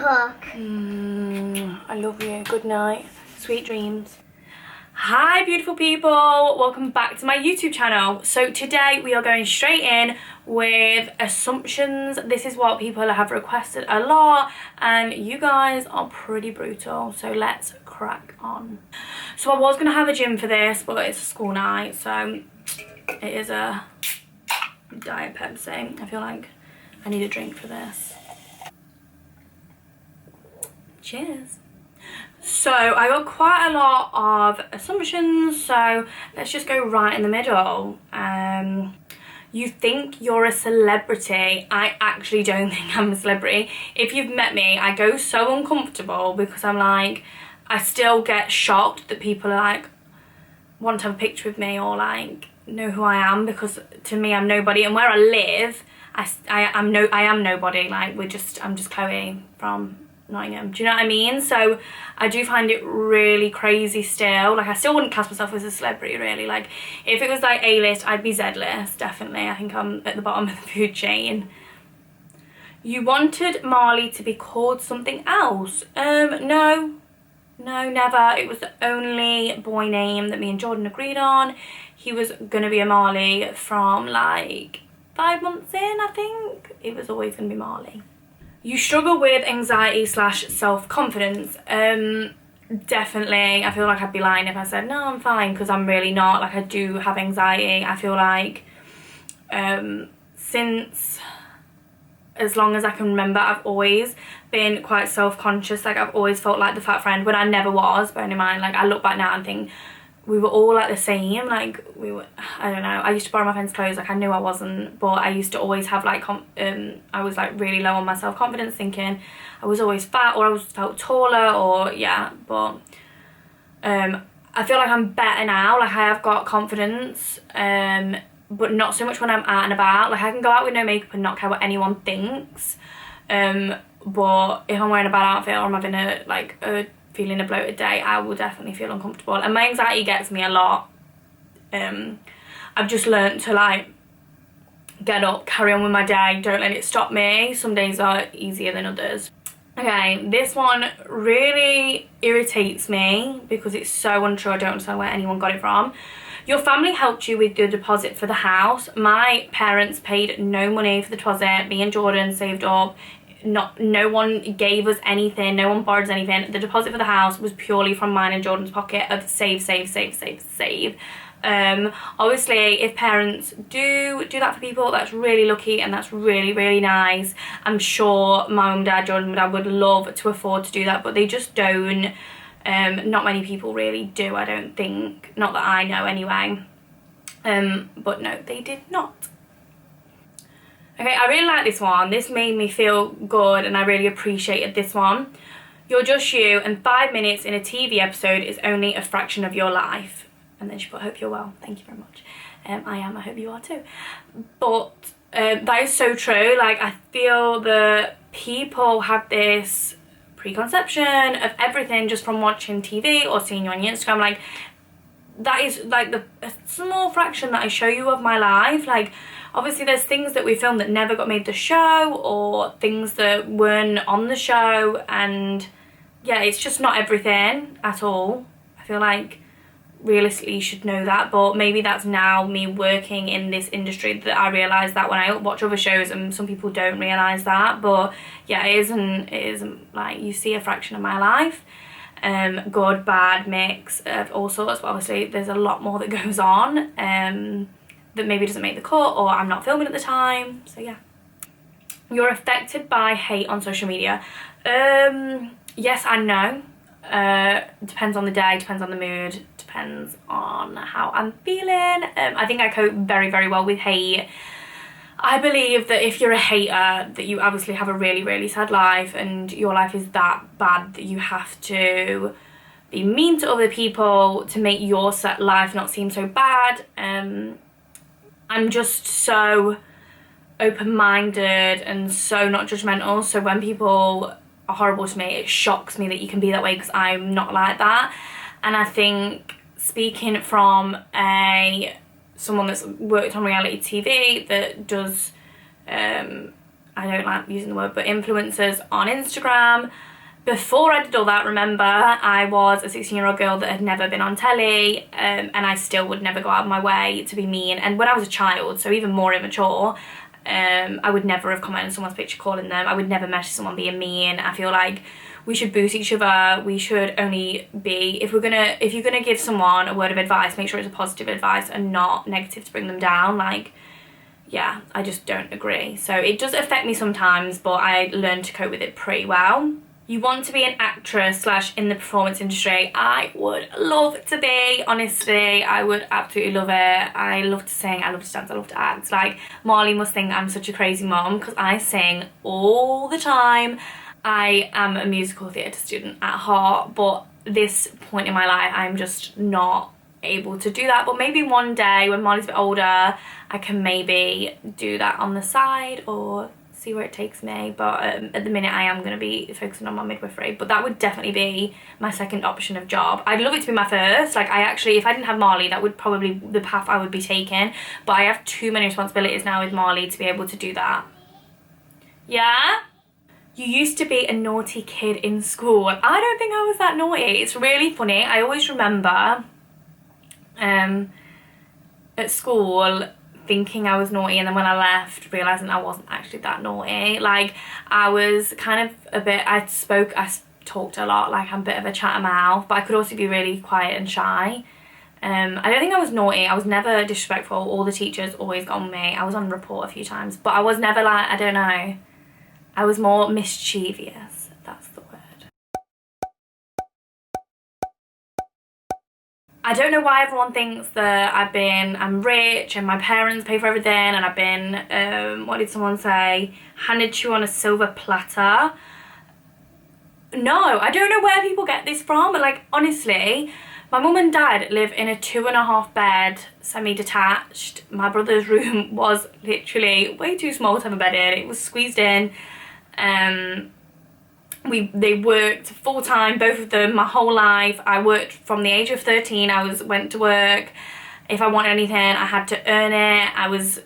cook. I love you. Good night. Sweet dreams. Hi beautiful people, welcome back to my YouTube channel. So today we are going straight in with assumptions. This is what people have requested a lot and you guys are pretty brutal, so let's crack on. So I was going to have a gym for this, but it's a school night, so it is a Diet Pepsi. I feel like I need a drink for this. Cheers. So I got quite a lot of assumptions, so let's just go right in the middle. You think you're a celebrity. I actually don't think I'm a celebrity. If you've met me, I go so uncomfortable because I'm like, I still get shocked that people are like, want to have a picture with me or like know who I am, because to me I'm nobody, and where I live I am nobody. Like I'm just Chloe from Nottingham, do you know what I mean? So I do find it really crazy still. Like I still wouldn't class myself as a celebrity really. Like if it was like A-list, I'd be Z-list definitely. I think I'm at the bottom of the food chain. You wanted Marley to be called something else? No, never. It was the only boy name that me and Jordan agreed on. He was gonna be a Marley from like 5 months in, I think. It was always gonna be Marley. You struggle with anxiety / self-confidence. Definitely. I feel like I'd be lying if I said no, I'm fine, because I'm really not. Like I do have anxiety. I feel like since as long as I can remember, I've always been quite self-conscious. Like I've always felt like the fat friend when I never was, bearing in mind, like I look back now and think we were all like the same. Like we were, I don't know, I used to borrow my friends' clothes. Like I knew I wasn't, but I used to always have like I was like really low on my self-confidence, thinking I was always fat or I was felt taller, or yeah. But I feel like I'm better now. Like I have got confidence, but not so much when I'm out and about. Like I can go out with no makeup and not care what anyone thinks, but if I'm wearing a bad outfit or I'm having feeling a bloated day, I will definitely feel uncomfortable, and my anxiety gets me a lot. I've just learned to like get up, carry on with my day, don't let it stop me. Some days are easier than others. Okay, this one really irritates me because it's so untrue. I don't understand where anyone got it from. Your family helped you with the deposit for the house. My parents paid no money for the deposit. Me and Jordan saved up. No one gave us anything, no one borrowed us anything. The deposit for the house was purely from mine and Jordan's pocket of save. Obviously if parents do that for people, that's really lucky and that's really nice. I'm sure my mum, dad, Jordan and dad would love to afford to do that, but they just don't. Not many people really do, I don't think, not that I know anyway. But no, they did not. Okay, I really like this one. This made me feel good and I really appreciated this one. You're just you, and 5 minutes in a TV episode is only a fraction of your life. And then she put, hope you're well. Thank you very much. I am, I hope you are too. But that is so true. Like I feel that people have this preconception of everything just from watching TV or seeing you on your Instagram. Like that is like a small fraction that I show you of my life. Like obviously there's things that we filmed that never got made the show, or things that weren't on the show, and yeah, it's just not everything at all. I feel like realistically you should know that, but maybe that's now me working in this industry that I realise that when I watch other shows, and some people don't realise that. But yeah, it isn't like you see a fraction of my life. Good, bad, mix of all sorts, but obviously there's a lot more that goes on that maybe doesn't make the cut, or I'm not filming at the time, so yeah. You're affected by hate on social media. Yes and no. Depends on the day, depends on the mood, depends on how I'm feeling. I think I cope very well with hate. I believe that if you're a hater, that you obviously have a really sad life, and your life is that bad that you have to be mean to other people to make your life not seem so bad. I'm just so open-minded and so not judgmental, so when people are horrible to me, it shocks me that you can be that way, because I'm not like that. And I think, speaking from someone that's worked on reality TV that does I don't like using the word, but influencers on Instagram. Before I did all that, remember, I was a 16-year-old girl that had never been on telly, and I still would never go out of my way to be mean. And when I was a child, so even more immature, I would never have commented on someone's picture calling them. I would never message someone being mean. I feel like we should boost each other. We should only be, if you're gonna give someone a word of advice, make sure it's a positive advice and not negative to bring them down. Like, yeah, I just don't agree. So it does affect me sometimes, but I learned to cope with it pretty well. You want to be an actress / in the performance industry. I would love to be, honestly. I would absolutely love it. I love to sing, I love to dance, I love to act. Like, Marley must think I'm such a crazy mom because I sing all the time. I am a musical theatre student at heart, but this point in my life, I'm just not able to do that. But maybe one day when Marley's a bit older, I can maybe do that on the side or see where it takes me. But at the minute I am going to be focusing on my midwifery, but that would definitely be my second option of job. I'd love it to be my first. Like, I actually, if I didn't have Marley, that would probably be the path I would be taking, but I have too many responsibilities now with Marley to be able to do that. Yeah? You used to be a naughty kid in school. I don't think I was that naughty. It's really funny. I always remember at school thinking I was naughty, and then when I left realising I wasn't actually that naughty. Like, I was kind of a bit, I talked a lot, like I'm a bit of a chattermouth, but I could also be really quiet and shy. I don't think I was naughty. I was never disrespectful. All the teachers always got on me. I was on report a few times, but I was never like, I don't know, I was more mischievous. That's the word. I don't know why everyone thinks that I'm rich and my parents pay for everything, and I've been, what did someone say? Handed to you on a silver platter. No, I don't know where people get this from. Like, honestly, my mum and dad live in a 2.5 bed, semi-detached. My brother's room was literally way too small to have a bed in. It was squeezed in. They worked full-time, both of them, my whole life. I worked from the age of 13. Went to work. If I wanted anything, I had to earn it. I was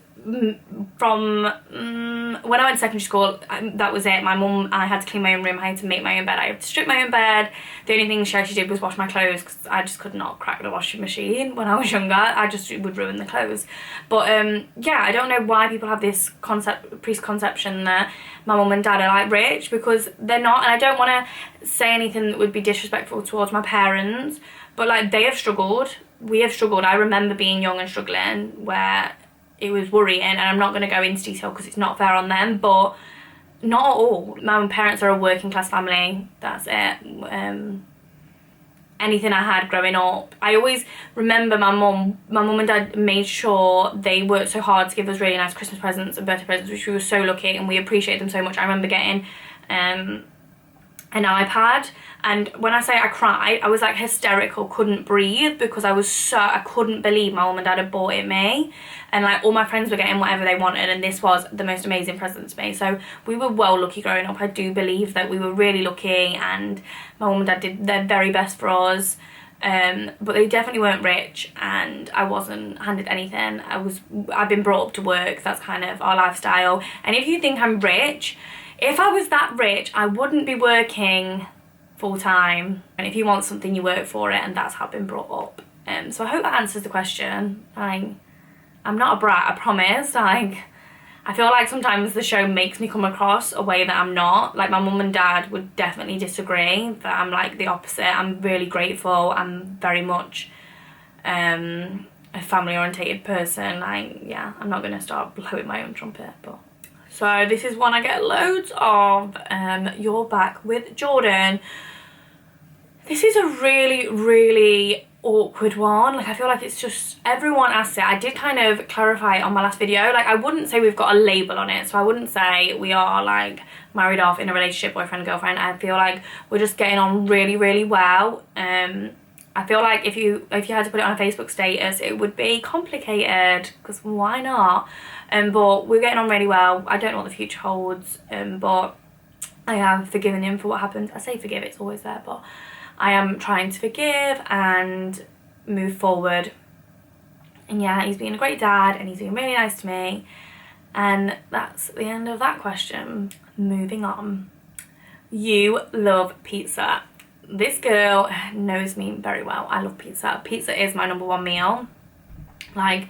from when I went to secondary school, that was it. My mum, I had to clean my own room, I had to make my own bed, I had to strip my own bed. The only thing she actually did was wash my clothes, because I just could not crack the washing machine when I was younger. I just would ruin the clothes. But yeah, I don't know why people have this preconception that my mum and dad are like rich, because they're not. And I don't want to say anything that would be disrespectful towards my parents, but like, they have struggled, we have struggled. I remember being young and struggling, where it was worrying, and I'm not going to go into detail because it's not fair on them, but not at all. My parents are a working class family, that's it. Anything I had growing up, I always remember my mum and dad made sure they worked so hard to give us really nice Christmas presents and birthday presents, which we were so lucky, and we appreciate them so much. I remember getting an iPad, and when I say I cried, I was like hysterical, couldn't breathe, because I couldn't believe my mum and dad had bought it me, and like all my friends were getting whatever they wanted, and this was the most amazing present to me. So we were well lucky growing up. I do believe that we were really lucky, and my mum and dad did their very best for us, but they definitely weren't rich, and I wasn't handed anything. I've been brought up to work. That's kind of our lifestyle. And if you think I'm rich, if I was that rich, I wouldn't be working full-time. And if you want something, you work for it, and that's how I've been brought up. So I hope that answers the question. I'm not a brat, I promise. I feel like sometimes the show makes me come across a way that I'm not. Like, my mum and dad would definitely disagree that I'm like the opposite. I'm really grateful. I'm very much a family-orientated person. Like, yeah, I'm not going to start blowing my own trumpet, but... So this is one I get loads of. You're back with Jordan. This is a really, really awkward one. Like, I feel like it's just, everyone asks it. I did kind of clarify it on my last video. Like, I wouldn't say we've got a label on it. So I wouldn't say we are like married off, in a relationship, boyfriend, girlfriend. I feel like we're just getting on really, really well. I feel like if you had to put it on a Facebook status, it would be complicated, because why not? But we're getting on really well. I don't know what the future holds, but I am forgiving him for what happened. I say forgive, it's always there, but I am trying to forgive and move forward. And yeah, he's been a great dad, and he's been really nice to me. And that's the end of that question. Moving on. You love pizza. This girl knows me very well. I love pizza. Pizza is my #1 meal. Like,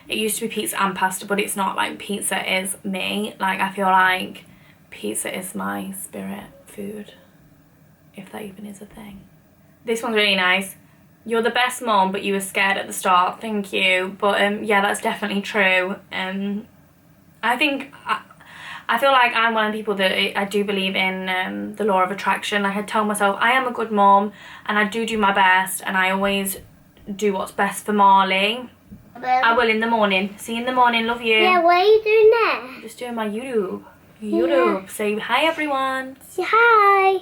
it used to be pizza and pasta, but it's not. Like, pizza is me. Like, I feel like pizza is my spirit food, if that even is a thing. This one's really nice. You're the best mom, but you were scared at the start. Thank you. But yeah, that's definitely true. I think I feel like I'm one of the people that I do believe in the law of attraction. Like, I tell myself I am a good mom and I do my best, and I always do what's best for Marley. I will in the morning. See you in the morning. Love you. Yeah, what are you doing there? I'm just doing my YouTube. Yeah. Say hi, everyone. Say hi.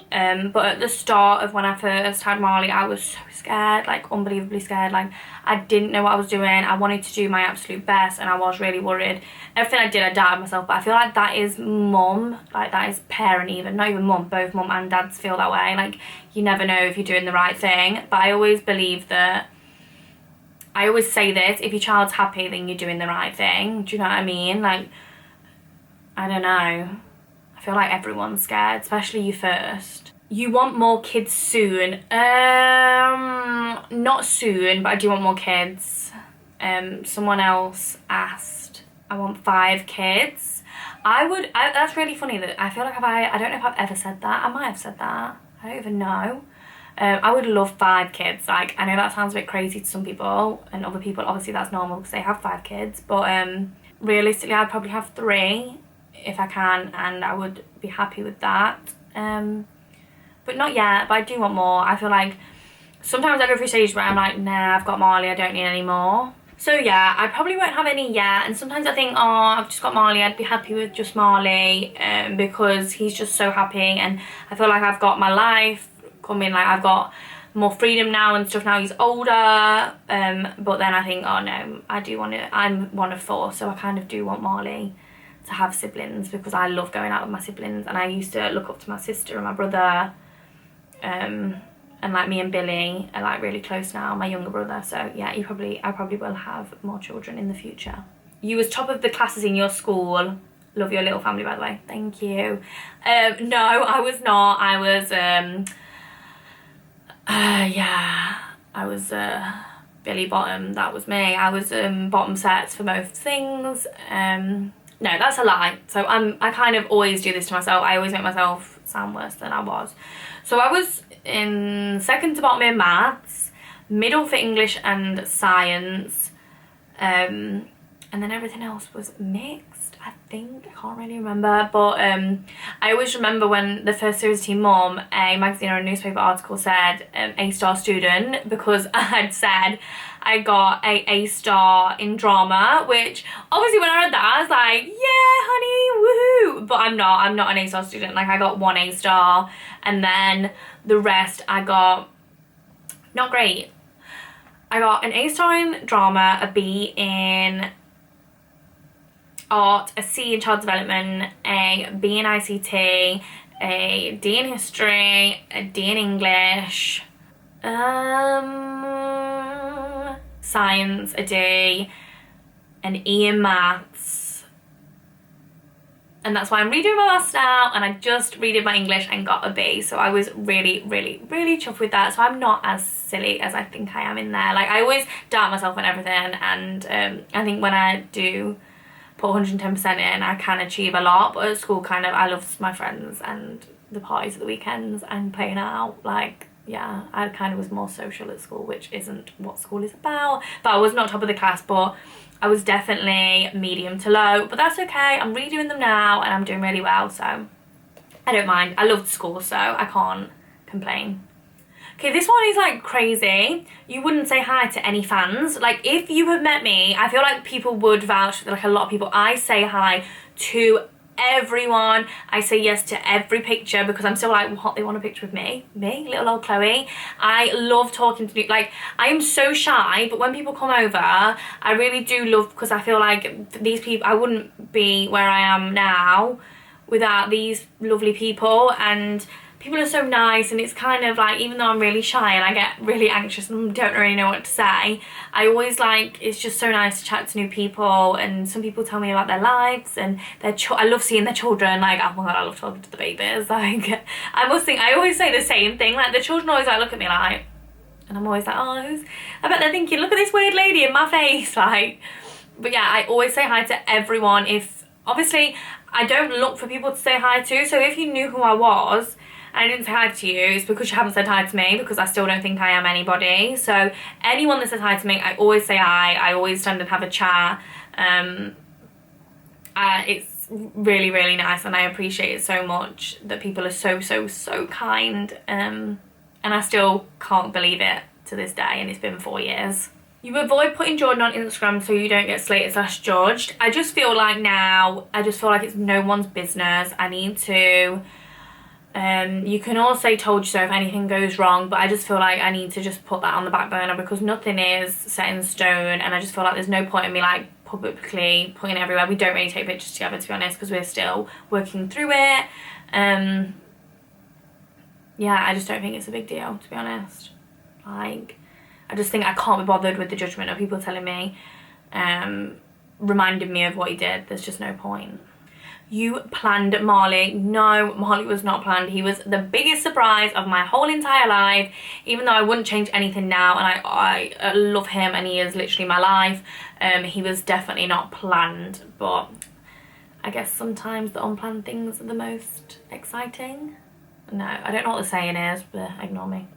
But at the start of when I first had Marley, I was so scared, like unbelievably scared. Like, I didn't know what I was doing. I wanted to do my absolute best, and I was really worried. Everything I did, I doubted myself. But I feel like that is mum, like that is parent even, not even mum. Both mum and dads feel that way. Like, you never know if you're doing the right thing. But I always believe that. I always say this: if your child's happy, then you're doing the right thing. Do you know what I mean? Like, I don't know. I feel like everyone's scared, especially you first. You want more kids soon. Not soon, but I do want more kids. Someone else asked, I want 5 kids. That's really funny that I feel like I don't know if I've ever said that. I might have said that. I don't even know. I would love 5 kids. Like, I know that sounds a bit crazy to some people, and other people, obviously that's normal because they have 5 kids. But realistically, I'd probably have 3 if I can, and I would be happy with that. But not yet, but I do want more. I feel like sometimes I go through stages where I'm like, nah, I've got Marley, I don't need any more. So yeah, I probably won't have any yet, and sometimes I think, oh, I've just got Marley, I'd be happy with just Marley, because he's just so happy, and I feel like I've got my life coming, like I've got more freedom now and stuff now he's older. But then I think, oh no, I'm one of 4, so I kind of do want Marley to have siblings, because I love going out with my siblings, and I used to look up to my sister and my brother, and like me and Billy are like really close now, my younger brother. So yeah, I probably will have more children in the future. You was top of the classes in your school. Love your little family, by the way. Thank you. No, I was not. I was yeah, I was Billy Bottom. That was me. I was bottom sets for most things. No, that's a lie. So I kind of always do this to myself. I always make myself sound worse than I was. So I was in second to bottom in maths, middle for English and science, and then everything else was mixed, I think. I can't really remember, but I always remember when the first series Teen Mum, a magazine or a newspaper article said A-star student, because I had said I got a A-star in drama, which obviously when I read that I was like, yeah honey, woohoo, but I'm not an A-star student. Like, I got 1 A-star, and then the rest I got not great. I got an A-star in drama, a B in art, a C in child development, a B in ICT, a D in history, a D in English, science, a D, an E in maths, and that's why I'm redoing my maths now, and I just redid my English and got a B, so I was really chuffed with that. So I'm not as silly as I think I am in there. Like, I always doubt myself and everything, and I think when I do put 110% in, I can achieve a lot. But at school, kind of, I loved my friends and the parties at the weekends and playing out. Like, yeah, I kind of was more social at school, which isn't what school is about. But I was not top of the class, but I was definitely medium to low. But that's okay, I'm redoing them now and I'm doing really well, so I don't mind. I loved school, so I can't complain. Okay, this one is like crazy. You wouldn't say hi to any fans. Like, if you have met me, I feel like people would vouch for, like, a lot of people. I say hi to everyone. I say yes to every picture, because I'm still like, what, they want a picture of me, little old Chloe. I love talking to, like, I am so shy, but when people come over, I really do love, because I feel like these people, I wouldn't be where I am now without these lovely people, and people are so nice, and it's kind of like, even though I'm really shy and I get really anxious and don't really know what to say, I always like, it's just so nice to chat to new people, and some people tell me about their lives and their I love seeing their children, like, oh my god, I love talking to the babies, like, I always say the same thing, like, the children always like look at me like, and I'm always like, oh, I bet they're thinking, look at this weird lady in my face, like, but yeah, I always say hi to everyone. If, obviously, I don't look for people to say hi to, so if you knew who I was and I didn't say hi to you, it's because you haven't said hi to me, because I still don't think I am anybody. So anyone that says hi to me, I always say hi, I always stand and have a chat. It's really, really nice, and I appreciate it so much that people are so, so, so kind, and I still can't believe it to this day, and it's been 4 years. You avoid putting Jordan on Instagram so you don't get slated/judged. I just feel like now, it's no one's business. I need to, you can all say told you so if anything goes wrong, but I just feel like I need to just put that on the back burner, because nothing is set in stone, and I just feel like there's no point in me like publicly putting it everywhere. We don't really take pictures together, to be honest, because we're still working through it. Yeah, I just don't think it's a big deal, to be honest. Like, I just think I can't be bothered with the judgment of people telling me, reminding me of what he did. There's just no point. You planned Marley. No, Marley was not planned. He was the biggest surprise of my whole entire life, even though I wouldn't change anything now, and I love him, and he is literally my life. He was definitely not planned, but I guess sometimes the unplanned things are the most exciting. No, I don't know what the saying is, but ignore me.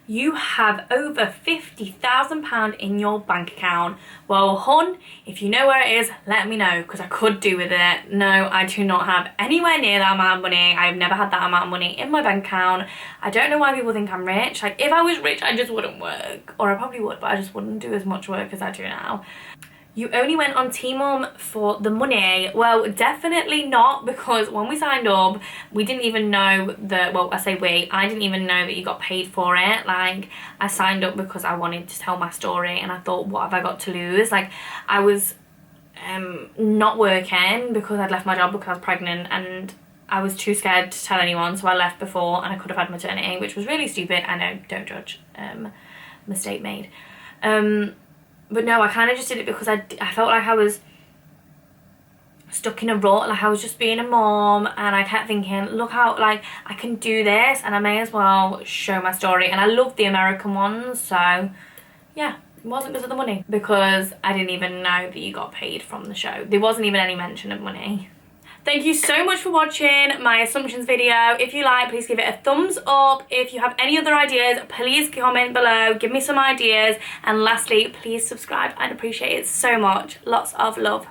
You have over £50,000 in your bank account. Well, hun, if you know where it is, let me know, because I could do with it. No, I do not have anywhere near that amount of money. I have never had that amount of money in my bank account. I don't know why people think I'm rich. Like, if I was rich, I just wouldn't work. Or I probably would, but I just wouldn't do as much work as I do now. You only went on Teen Mum for the money. Well, definitely not, because when we signed up, we didn't even know that, well, I say we, I didn't even know that you got paid for it. Like, I signed up because I wanted to tell my story, and I thought, what have I got to lose? Like, I was not working because I'd left my job because I was pregnant, and I was too scared to tell anyone, so I left before, and I could have had maternity, which was really stupid. I know, don't judge. Mistake made. But no, I kind of just did it because I felt like I was stuck in a rut, like I was just being a mom, and I kept thinking, look how, like, I can do this, and I may as well show my story. And I love the American ones, so yeah, it wasn't because of the money, because I didn't even know that you got paid from the show. There wasn't even any mention of money. Thank you so much for watching my assumptions video. If you like, please give it a thumbs up. If you have any other ideas, please comment below, give me some ideas, and lastly, please subscribe. I'd appreciate it so much. Lots of love.